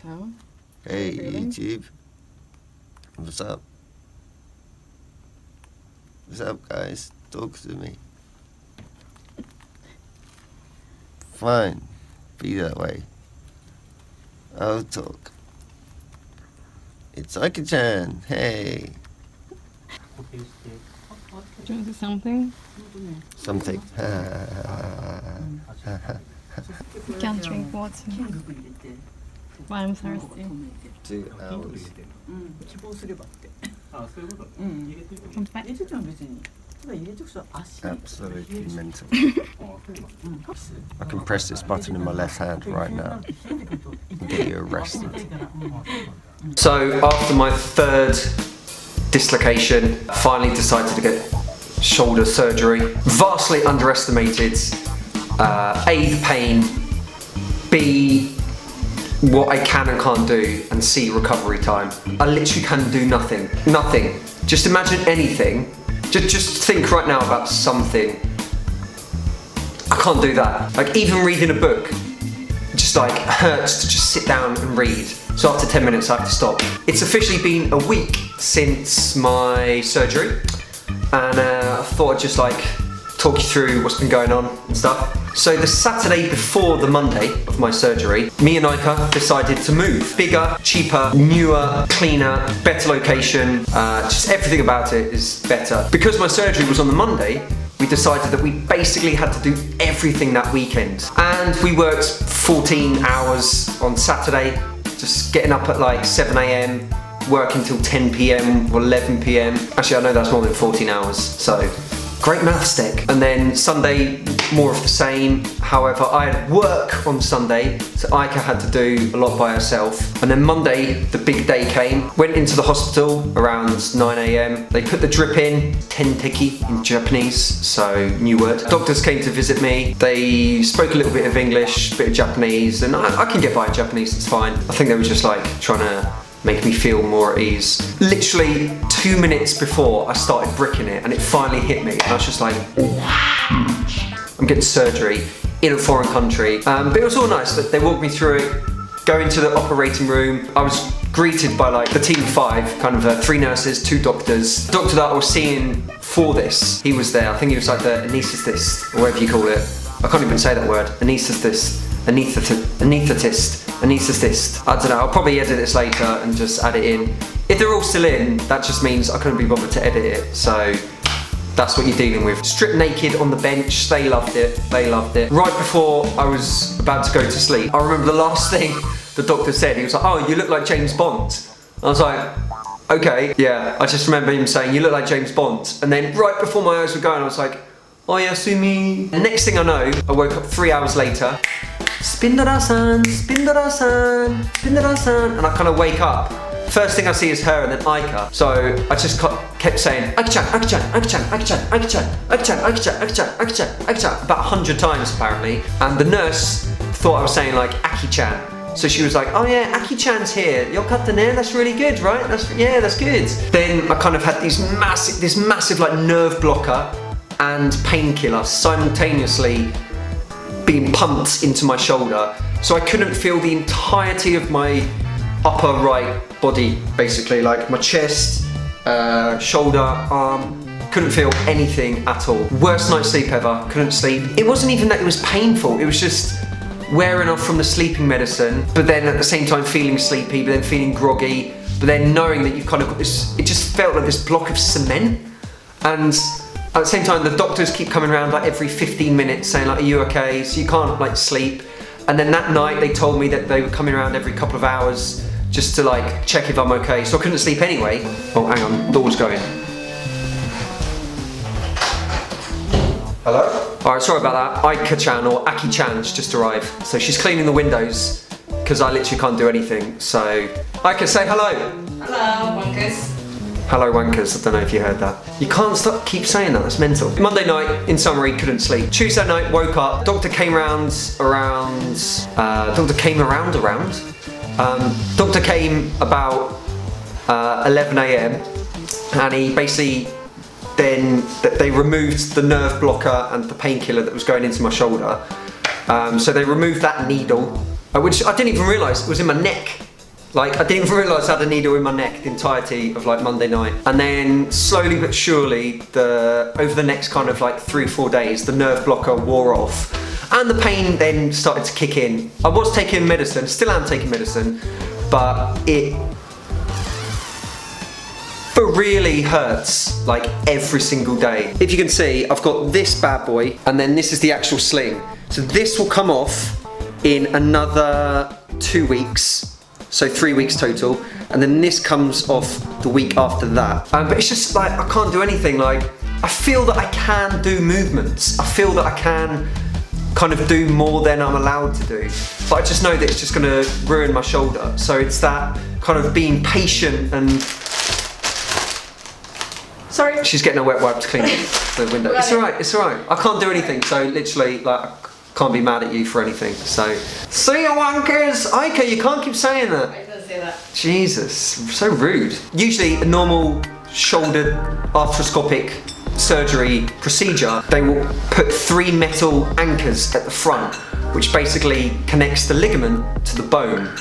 So, Hey YouTube, what's up? What's up guys? Talk to me. Fine, be that way. I'll talk. It's Aika-chan, hey. Do you want to do something? Something. You can't drink water. But I'm thirsty. 2 hours. Absolutely mental. I can press this button in my left hand right now and get you arrested. So after my third dislocation, finally decided to get shoulder surgery. Vastly underestimated A, the pain, B, what I can and can't do, and C, recovery time. I literally can do nothing. Nothing. Just imagine anything. Just think right now about something. I can't do that. Like even reading a book, just like hurts to just sit down and read. So after 10 minutes I have to stop. It's officially been a week since my surgery, and I thought I'd just like talk you through what's been going on and stuff. So the Saturday before the Monday of my surgery, me and Aika decided to move. Bigger, cheaper, newer, cleaner, better location, just everything about it is better. Because my surgery was on the Monday, we decided that we basically had to do everything that weekend. And we worked 14 hours on Saturday, just getting up at like 7 AM, working till 10 PM or 11 PM. Actually, I know that's more than 14 hours, so great maths deck. And then Sunday, more of the same. However, I had work on Sunday, so Aika had to do a lot by herself. And then Monday, the big day came. Went into the hospital around 9 AM. They put the drip in, tenteki in Japanese, so new word. Doctors came to visit me. They spoke a little bit of English, a bit of Japanese, and I can get by in Japanese, it's fine. I think they were just like trying to make me feel more at ease. Literally 2 minutes before I started bricking it, and it finally hit me, and I was just like, I'm getting surgery in a foreign country. But it was all nice that they walked me through it, go into the operating room. I was greeted by like the team of 5, kind of 3 nurses, 2 doctors. The doctor that I was seeing for this, he was there. I think he was like the anaesthetist, or whatever you call it. I can't even say that word. Anaesthetist. Anaesthetist. I don't know, I'll probably edit this later and just add it in. If they're all still in, that just means I couldn't be bothered to edit it, so that's what you're dealing with. Stripped naked on the bench, they loved it, they loved it. Right before I was about to go to sleep, I remember the last thing the doctor said. He was like, oh, you look like James Bond. I was like, okay, yeah, I just remember him saying, you look like James Bond. And then right before my eyes were going, I was like, oh yeah, sumi. The next thing I know, I woke up 3 hours later. Spindara-san, Spindara-san, Spindara-san, and I kind of wake up. First thing I see is her and then Aika. So I just kept saying, Aika-chan, Aika-chan, Aika-chan, Aika-chan, Aika-chan, Aika-chan, Aika-chan, Aika-chan, Aika-chan, Aika-chan, about 100 times apparently. And the nurse thought I was saying like Aki-chan. So she was like, oh yeah, Aki-chan's here. Yokata ne, that's really good, right? Yeah, that's good. Then I kind of had this massive like nerve blocker and painkiller simultaneously being pumped into my shoulder, so I couldn't feel the entirety of my upper right body, basically, like my chest, shoulder, arm, couldn't feel anything at all. Worst night's sleep ever, couldn't sleep. It wasn't even that it was painful, it was just wearing off from the sleeping medicine, but then at the same time feeling sleepy, but then feeling groggy, but then knowing that you've kind of got this, it just felt like this block of cement. And at the same time, the doctors keep coming around like every 15 minutes saying like, are you okay? So you can't like sleep. And then that night they told me that they were coming around every couple of hours just to like check if I'm okay. So I couldn't sleep anyway. Oh, hang on, door's going. Hello? All right, sorry about that. Aika-chan or Aki-chan's just arrived. So she's cleaning the windows because I literally can't do anything. So Aika, say hello. Hello, wankers. Hello wankers, I don't know if you heard that. You can't keep saying that, that's mental. Monday night, in summary, couldn't sleep. Tuesday night, woke up, doctor came around, doctor came about 11 AM, and he basically, then they removed the nerve blocker and the painkiller that was going into my shoulder. So they removed that needle, which I didn't even realise it was in my neck. Like, I didn't realise I had a needle in my neck the entirety of like Monday night. And then slowly but surely, over the next kind of like 3 or 4 days, the nerve blocker wore off. And the pain then started to kick in. I was taking medicine, still am taking medicine, but it really hurts like every single day. If you can see, I've got this bad boy, and then this is the actual sling. So this will come off in another 2 weeks, so 3 weeks total, and then this comes off the week after that. But it's just like, I can't do anything. Like, I feel that I can do movements. I feel that I can kind of do more than I'm allowed to do. But I just know that it's just gonna ruin my shoulder. So it's that kind of being patient and... Sorry. She's getting a wet wipe to clean the window. It's alright, it's alright. I can't do anything, so literally, like, I can't be mad at you for anything. So, see ya wankers! Aika, you can't keep saying that. I didn't say that. Jesus, so rude. Usually a normal shoulder arthroscopic surgery procedure, they will put 3 metal anchors at the front, which basically connects the ligament to the bone.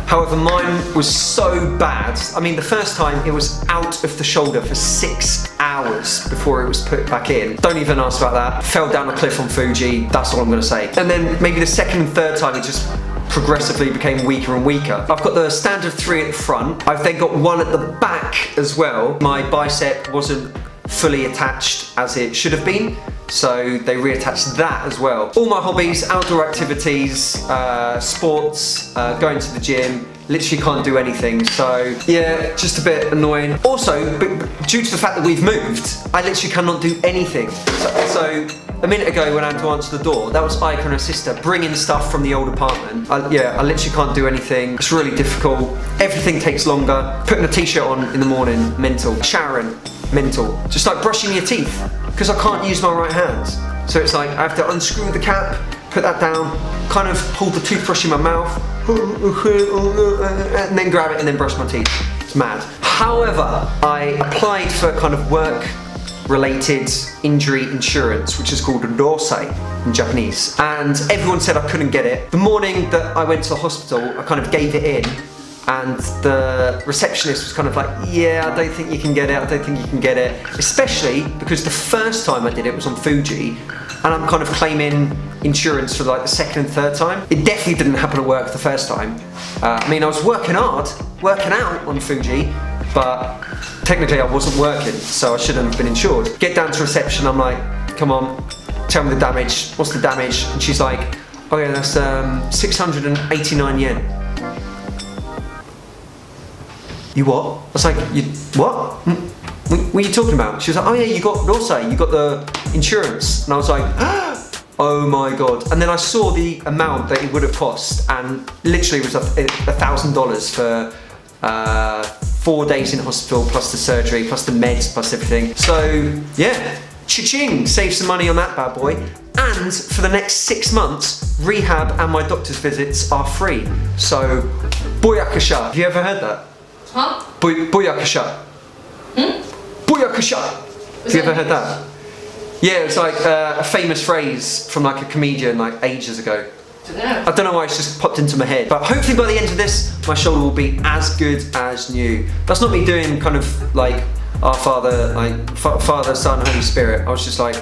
However, mine was so bad. I mean, the first time it was out of the shoulder for 6 hours before it was put back in. Don't even ask about that. Fell down a cliff on Fuji, that's all I'm gonna say. And then maybe the second and third time it just progressively became weaker and weaker. I've got the standard 3 at the front. I've then got 1 at the back as well. My bicep wasn't fully attached as it should have been, so they reattached that as well. All my hobbies, outdoor activities, sports, going to the gym, literally can't do anything, so yeah, just a bit annoying. Also, due to the fact that we've moved, I literally cannot do anything. So a minute ago when I had to answer the door, that was Ika and her sister bringing stuff from the old apartment. I literally can't do anything. It's really difficult. Everything takes longer. Putting a t-shirt on in the morning, mental. Showering, mental. Just like brushing your teeth, because I can't use my right hand. So it's like I have to unscrew the cap, put that down, kind of hold the toothbrush in my mouth, and then grab it and then brush my teeth. It's mad. However, I applied for kind of work-related injury insurance, which is called dosei in Japanese, and everyone said I couldn't get it. The morning that I went to the hospital, I kind of gave it in, and the receptionist was kind of like, yeah, I don't think you can get it, I don't think you can get it. Especially because the first time I did it was on Fuji, and I'm kind of claiming insurance for like the second and third time. It definitely didn't happen at work the first time. I mean, I was working hard, working out on Fuji, but technically I wasn't working, so I shouldn't have been insured. Get down to reception, I'm like, come on, tell me the damage, what's the damage? And she's like, oh yeah, that's 689 yen. You what? I was like, you what? What are you talking about? She was like, oh yeah, you got dosei, you got the insurance. And I was like, oh my god. And then I saw the amount that it would have cost, and literally it was $1,000 for 4 days in hospital, plus the surgery, plus the meds, plus everything. So yeah, cha-ching, save some money on that bad boy. And for the next 6 months, rehab and my doctor's visits are free. So, boyakasha. Have you ever heard that? Huh? Boyakasha. Boyakasha. Have you ever heard that? Yeah, it's like a famous phrase from like a comedian like ages ago. I don't know why it's just popped into my head. But hopefully by the end of this, my shoulder will be as good as new. That's not me doing kind of like our Father, like Father, Son, Holy Spirit. I was just like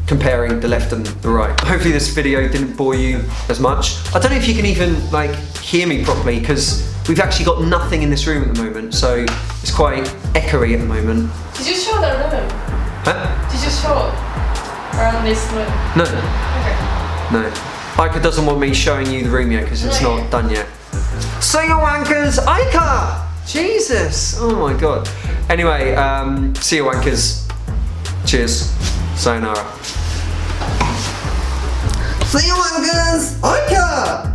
comparing the left and the right. Hopefully this video didn't bore you as much. I don't know if you can even like hear me properly, because we've actually got nothing in this room at the moment, so it's quite echoey at the moment. Did you show the room? Huh? Did you show around this room? No. Okay. No. Ika doesn't want me showing you the room yet because it's not done yet. So you wankers, Ika! Jesus! Oh my god. Anyway, see you wankers. Cheers. Sayonara. See you wankers, Ika!